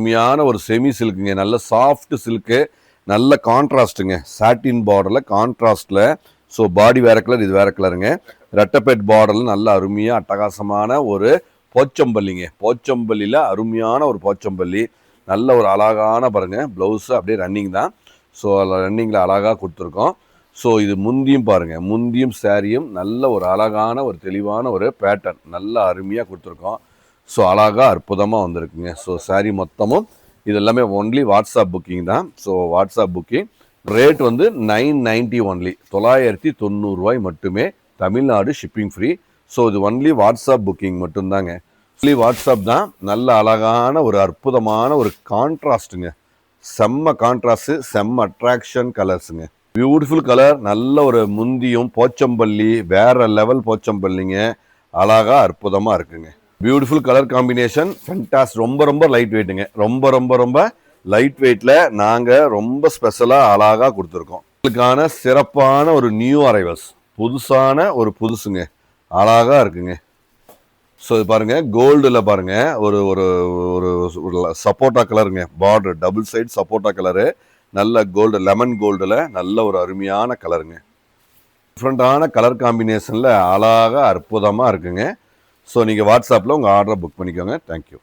அருமையான ஒரு செமி சில்க்குங்க, நல்ல சாஃப்ட் சில்க்கு, நல்ல கான்ட்ராஸ்ட்டுங்க, சாட்டின் பார்டரில் கான்ட்ராஸ்டில். ஸோ பாடி வேறு கலர், இது வேறு கலருங்க. ரெட்டப்பேட் பார்டரில் நல்ல அருமையாக அட்டகாசமான ஒரு போச்சம்பள்ளிங்க, போச்சம்பள்ளியில் அருமையான ஒரு போச்சம்பள்ளி, நல்ல ஒரு அழகான பாருங்கள் ப்ளவுஸு அப்படியே ரன்னிங் தான். ஸோ அதில் ரன்னிங்கில் அழகாக கொடுத்துருக்கோம். ஸோ இது முந்தியும் பாருங்கள், முந்தியும் சாரியும் நல்ல ஒரு அழகான ஒரு தெளிவான ஒரு பேட்டர்ன், நல்ல அருமையாக கொடுத்துருக்கோம். ஸோ அழகாக அற்புதமாக வந்திருக்குங்க. ஸோ சாரி மொத்தமும் இது எல்லாமே ஒன்லி வாட்ஸ்அப் புக்கிங் தான். ஸோ வாட்ஸ்அப் புக்கிங் ரேட் வந்து 990 ஒன்லி, 990 மட்டுமே, தமிழ்நாடு ஷிப்பிங் ஃப்ரீ. ஸோ இது ஒன்லி வாட்ஸ்அப் புக்கிங் மட்டும்தாங்க, ஒன்லி வாட்ஸ்அப் தான். நல்ல அழகான ஒரு அற்புதமான ஒரு கான்ட்ராஸ்ட்டுங்க, செம்ம கான்ட்ராஸ்ட், செம்ம அட்ராக்ஷன் கலர்ஸுங்க, பியூட்டிஃபுல் கலர். நல்ல ஒரு முந்தியும் போச்சம்பள்ளி, வேற லெவல் போச்சம்பள்ளிங்க, அழகாக அற்புதமாக இருக்குங்க. Beautiful colour combination, fantastic. ரொம்ப ரொம்ப லைட் வெயிட்டுங்க, ரொம்ப ரொம்ப ரொம்ப லைட் வெயிட்டில் நாங்கள் ரொம்ப ஸ்பெஷலாக அழகாக கொடுத்துருக்கோம். உங்களுக்கான சிறப்பான ஒரு நியூ அரைவல்ஸ், புதுசான ஒரு புதுசுங்க, அழகாக இருக்குங்க. ஸோ இது பாருங்கள், கோல்டில் பாருங்கள் ஒரு ஒரு ஒரு சப்போட்டா கலருங்க, பார்டர் டபுள் சைடு சப்போட்டா கலரு, நல்ல கோல்டு லெமன் கோல்டில் நல்ல ஒரு அருமையான கலருங்க. டிஃப்ரெண்ட்டான கலர் காம்பினேஷனில் அழகாக அற்புதமாக இருக்குங்க. ஸோ நீங்கள் வாட்ஸ்அப்பில் உங்கள் ஆர்டரை புக் பண்ணிக்கோங்க. தேங்க்யூ.